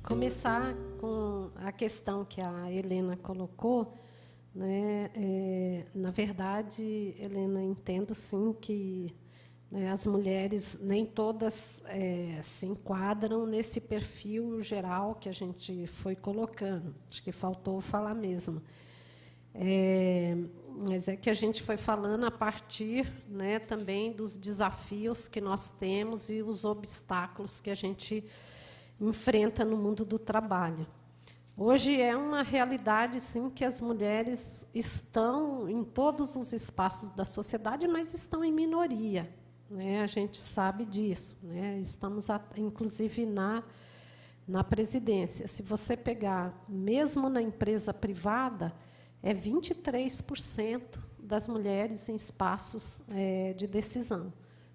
Começar com a questão que a Helena colocou, né? Na verdade, Helena, entendo sim que, né, as mulheres nem todas se enquadram nesse perfil geral que a gente foi colocando. Acho que faltou falar mesmo. Mas é que a gente foi falando a partir, né, também dos desafios que nós temos e os obstáculos que a gente enfrenta no mundo do trabalho. Hoje é uma realidade, sim, que as mulheres estão em todos os espaços da sociedade, mas estão em minoria, né? A gente sabe disso, né? Estamos, inclusive, na presidência. Se você pegar, mesmo na empresa privada, é 23% das mulheres em espaços de decisão.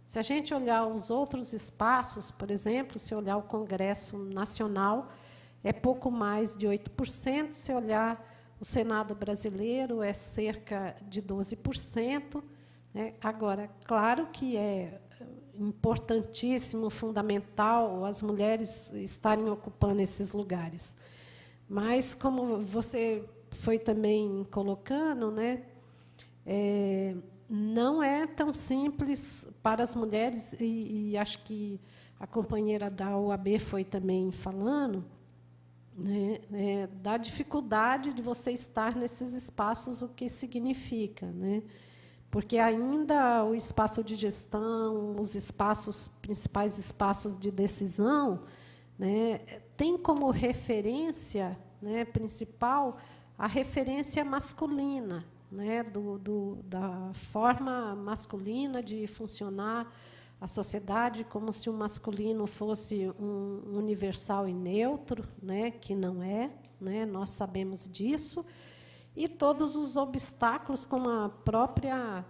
Se a gente olhar os outros espaços, por exemplo, se olhar o Congresso Nacional, é pouco mais de 8%. Se olhar o Senado brasileiro, é cerca de 12%. Né? Agora, claro que é importantíssimo, fundamental, as mulheres estarem ocupando esses lugares. Mas, como você foi também colocando, né, não é tão simples para as mulheres, e acho que a companheira da OAB foi também falando, né, da dificuldade de você estar nesses espaços, o que significa, né? Porque ainda o espaço de gestão, os espaços, principais espaços de decisão, né, tem como referência, né, principal a referência masculina, né, da forma masculina de funcionar a sociedade, como se o masculino fosse um universal e neutro, né, que não é, né, nós sabemos disso, e todos os obstáculos, como a própria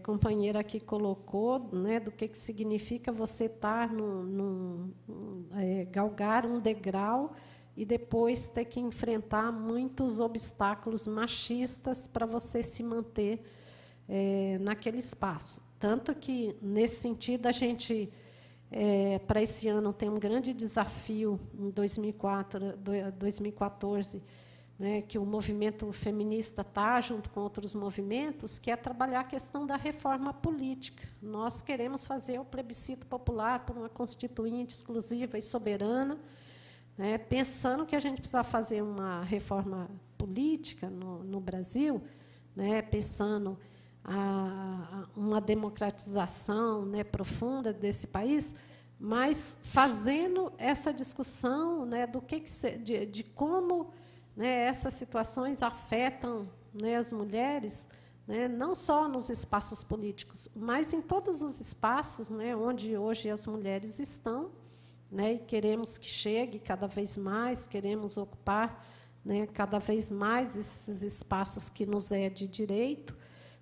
companheira aqui colocou, né, do que significa você estar galgar um degrau e depois ter que enfrentar muitos obstáculos machistas para você se manter naquele espaço. Tanto que, nesse sentido, a gente, para esse ano, tem um grande desafio, em 2014, né, que o movimento feminista está, junto com outros movimentos, que é trabalhar a questão da reforma política. Nós queremos fazer o plebiscito popular por uma constituinte exclusiva e soberana, né, pensando que a gente precisa fazer uma reforma política no Brasil, né, pensando uma democratização, né, profunda desse país, mas fazendo essa discussão, né, de como, né, essas situações afetam, né, as mulheres, né, não só nos espaços políticos, mas em todos os espaços, né, onde hoje as mulheres estão, né, e queremos que chegue cada vez mais, queremos ocupar, né, cada vez mais esses espaços que nos é de direito,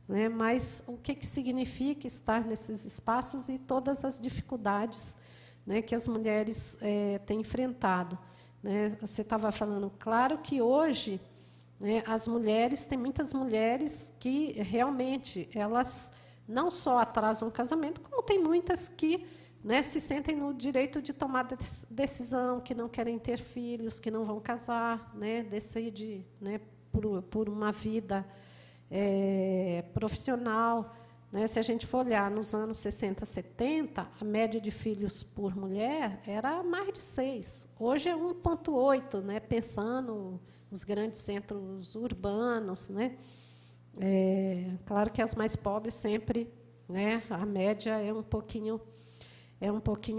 né, mas o que significa estar nesses espaços e todas as dificuldades, né, que as mulheres têm enfrentado. Né? Você estava falando, claro que hoje, né, as mulheres, tem muitas mulheres que realmente elas não só atrasam o casamento, como tem muitas que, né, se sentem no direito de tomar decisão, que não querem ter filhos, que não vão casar, né, decidem, né, por uma vida profissional. Né? Se a gente for olhar nos anos 60, 70, a média de filhos por mulher era mais de 6. Hoje é 1,8, né? Pensando nos grandes centros urbanos. Né? Claro que as mais pobres sempre, né, a média é um pouquinho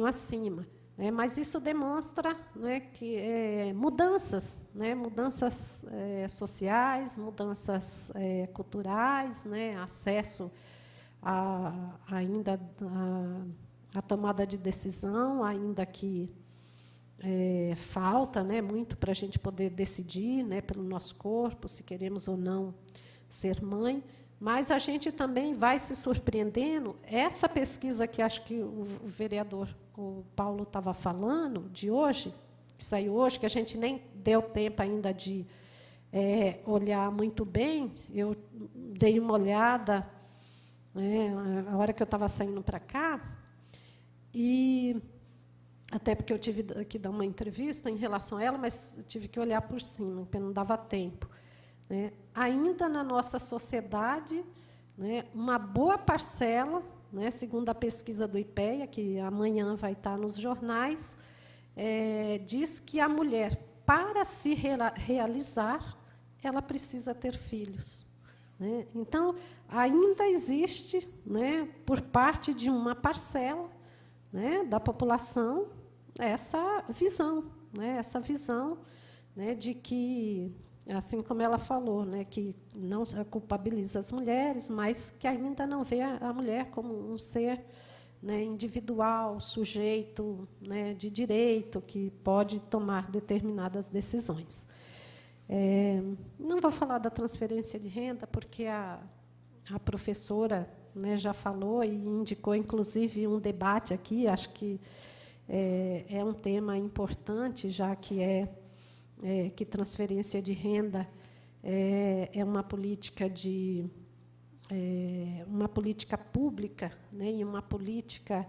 acima. Né? Mas isso demonstra, né, que mudanças, né, mudanças sociais, mudanças culturais, né, acesso ainda a tomada de decisão, ainda que falta, né, muito para a gente poder decidir, né, pelo nosso corpo, se queremos ou não ser mãe, mas a gente também vai se surpreendendo. Essa pesquisa que acho que o vereador, o Paulo, estava falando, de hoje, que saiu hoje, que a gente nem deu tempo ainda de olhar muito bem, eu dei uma olhada, né, a hora que eu estava saindo para cá, e até porque eu tive que dar uma entrevista em relação a ela, mas tive que olhar por cima, porque não dava tempo. Né? Ainda na nossa sociedade, né, uma boa parcela, né, segundo a pesquisa do IPEA, que amanhã vai estar nos jornais, diz que a mulher, para se realizar, ela precisa ter filhos. Né? Então, ainda existe, né, por parte de uma parcela, né, da população, essa visão, né, de que, assim como ela falou, né, que não culpabiliza as mulheres, mas que ainda não vê a mulher como um ser, né, individual, sujeito, né, de direito, que pode tomar determinadas decisões. Não vou falar da transferência de renda, porque a professora, né, já falou e indicou, inclusive, um debate aqui. Acho que é um tema importante, já que que transferência de renda é uma política uma política pública, né, e uma política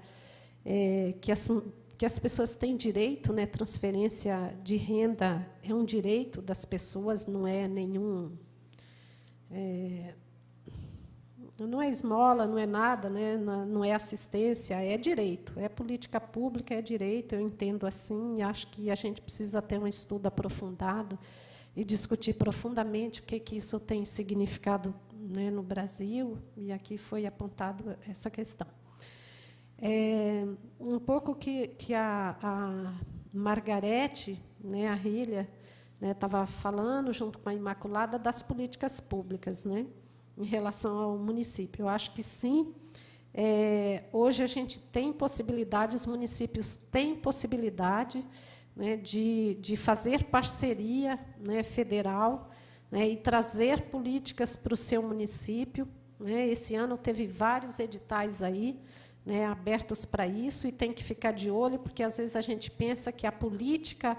que as pessoas têm direito, né? Transferência de renda é um direito das pessoas, não é nenhum não é esmola, não é nada, né? Não é assistência, é direito, é política pública, é direito, eu entendo assim, e acho que a gente precisa ter um estudo aprofundado e discutir profundamente o que isso tem significado, né, no Brasil, e aqui foi apontado essa questão. Um pouco que a Margarete, né, a Rília, né, estava falando, junto com a Imaculada, das políticas públicas, né, em relação ao município. Eu acho que, sim, hoje a gente tem possibilidade, os municípios têm possibilidade, né, de fazer parceria, né, federal, né, e trazer políticas para o seu município. Né. Esse ano teve vários editais aí, né, abertos para isso, e tem que ficar de olho, porque, às vezes, a gente pensa que a política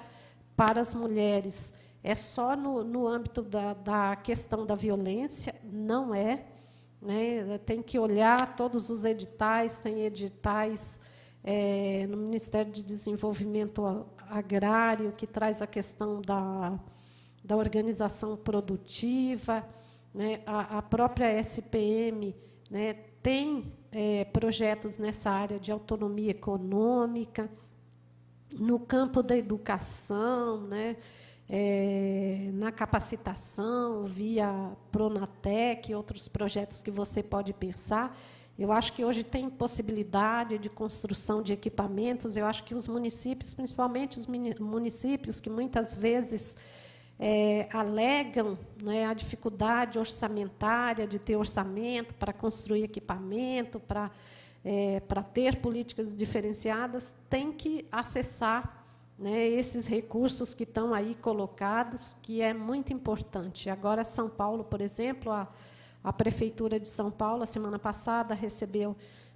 para as mulheres é só no âmbito da questão da violência. Não é. Né, tem que olhar todos os editais, tem editais no Ministério de Desenvolvimento Agrário, que traz a questão da organização produtiva, né, a própria SPM, né, tem projetos nessa área de autonomia econômica, no campo da educação, né, na capacitação, via Pronatec e outros projetos que você pode pensar. Eu acho que hoje tem possibilidade de construção de equipamentos. Eu acho que os municípios, principalmente os municípios que muitas vezes alegam, né, a dificuldade orçamentária de ter orçamento para construir equipamento, para ter políticas diferenciadas, tem que acessar, né, esses recursos que estão aí colocados, que é muito importante. Agora, São Paulo, por exemplo, a Prefeitura de São Paulo, a semana passada, recebeu,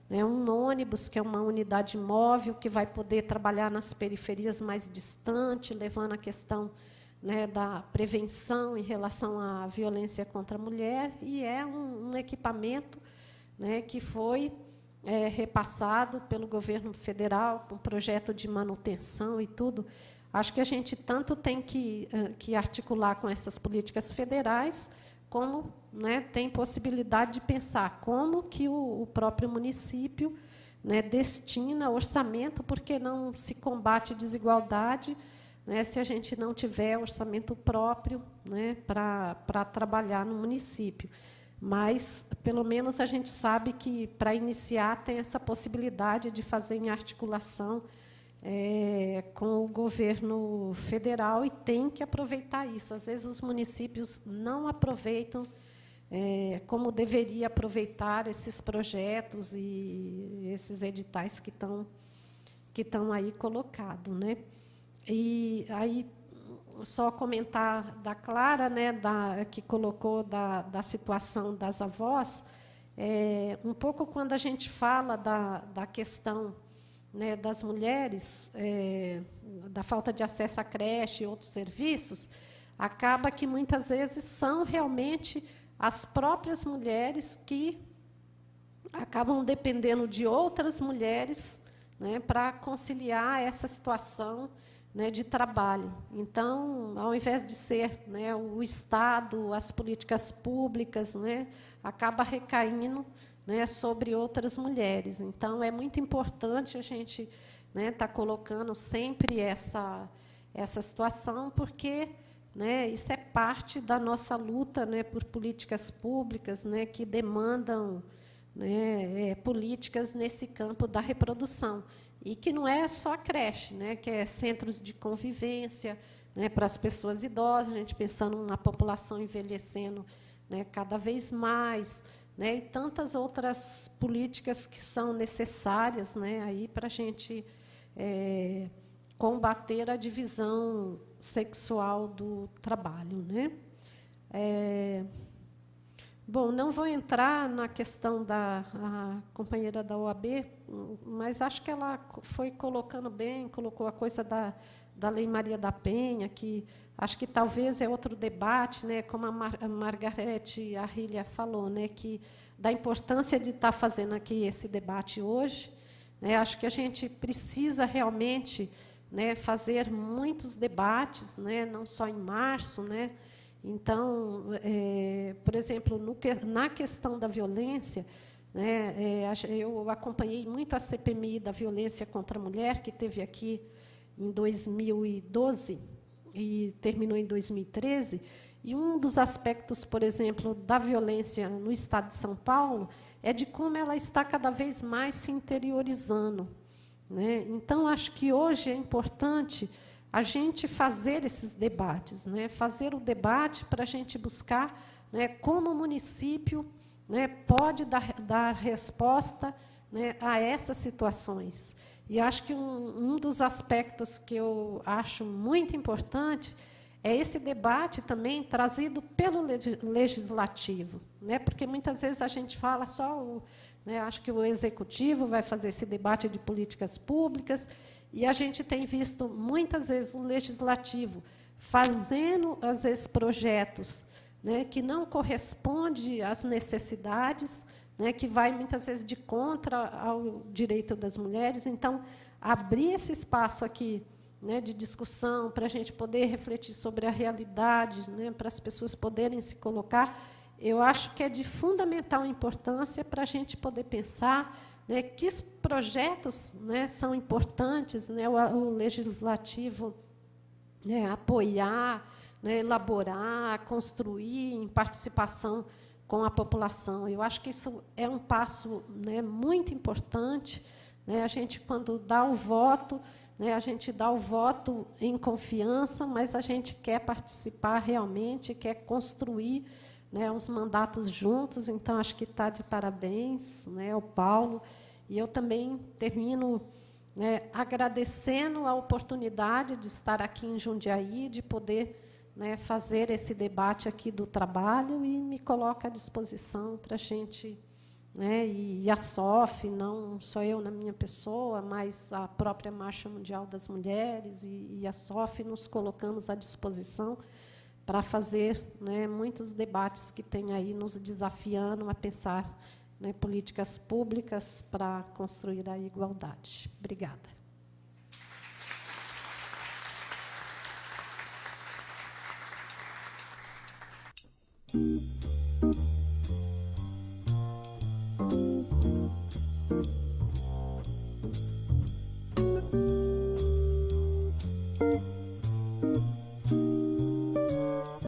né, um ônibus, que é uma unidade móvel, que vai poder trabalhar nas periferias mais distantes, levando a questão, né, da prevenção em relação à violência contra a mulher, e é um equipamento, né, que foi repassado pelo governo federal, com projeto de manutenção e tudo. Acho que a gente tanto tem que articular com essas políticas federais, como, né, tem possibilidade de pensar como que o próprio município, né, destina orçamento, porque não se combate desigualdade, né, se a gente não tiver orçamento próprio, né, para trabalhar no município. Mas, pelo menos, a gente sabe que, para iniciar, tem essa possibilidade de fazer em articulação com o governo federal, e tem que aproveitar isso. Às vezes, os municípios não aproveitam como deveria aproveitar esses projetos e esses editais que estão aí colocados. Né? E aí, só comentar da Clara, né, que colocou da situação das avós, um pouco quando a gente fala da questão, né, das mulheres, da falta de acesso à creche e outros serviços, acaba que, muitas vezes, são realmente as próprias mulheres que acabam dependendo de outras mulheres, né, para conciliar essa situação, né, de trabalho. Então, ao invés de ser, né, o Estado, as políticas públicas, né, acaba recaindo, né, sobre outras mulheres. Então, é muito importante a gente, né, estar colocando sempre essa situação, porque, né, isso é parte da nossa luta, né, por políticas públicas, né, que demandam, né, políticas nesse campo da reprodução. E que não é só a creche, né, que é centros de convivência, né, para as pessoas idosas, a gente pensando na população envelhecendo, né, cada vez mais, né, e tantas outras políticas que são necessárias, né, aí para a gente combater a divisão sexual do trabalho, né? Bom, não vou entrar na questão da companheira da OAB, mas acho que ela foi colocando bem, colocou a coisa da Lei Maria da Penha, que acho que talvez é outro debate, né, como a Margarete Arrilha falou, né, que da importância de estar fazendo aqui esse debate hoje. Né, acho que a gente precisa realmente, né, fazer muitos debates, né, não só em março, né. Então, por exemplo, na questão da violência, né, eu acompanhei muito a CPMI da violência contra a mulher, que teve aqui em 2012 e terminou em 2013, e um dos aspectos, por exemplo, da violência no Estado de São Paulo é de como ela está cada vez mais se interiorizando, né? Então, acho que hoje é importante a gente fazer esses debates, né? Fazer o debate para a gente buscar, né, como o município, né, pode dar resposta, né, a essas situações. E acho que um dos aspectos que eu acho muito importante é esse debate também trazido pelo legislativo, né? Porque muitas vezes a gente fala só, né, acho que o executivo vai fazer esse debate de políticas públicas, e a gente tem visto, muitas vezes, o legislativo fazendo, às vezes, projetos, né, que não correspondem às necessidades, né, que vai, muitas vezes, de contra ao direito das mulheres. Então, abrir esse espaço aqui, né, de discussão, para a gente poder refletir sobre a realidade, né, para as pessoas poderem se colocar, eu acho que é de fundamental importância para a gente poder pensar, né, que projetos, né, são importantes, né, o legislativo, né, apoiar, né, elaborar, construir em participação com a população. Eu acho que isso é um passo, né, muito importante, né, a gente, quando dá o voto, né, a gente dá o voto em confiança, mas a gente quer participar realmente, quer construir, né, os mandatos juntos. Então, acho que está de parabéns, né, o Paulo. E eu também termino, né, agradecendo a oportunidade de estar aqui em Jundiaí, de poder, né, fazer esse debate aqui do trabalho, e me coloco à disposição para a gente, né, e a SOF, não só eu na minha pessoa, mas a própria Marcha Mundial das Mulheres e a SOF, nos colocamos à disposição para fazer, né, muitos debates que tem aí nos desafiando a pensar, né, políticas públicas para construir a igualdade. Obrigada.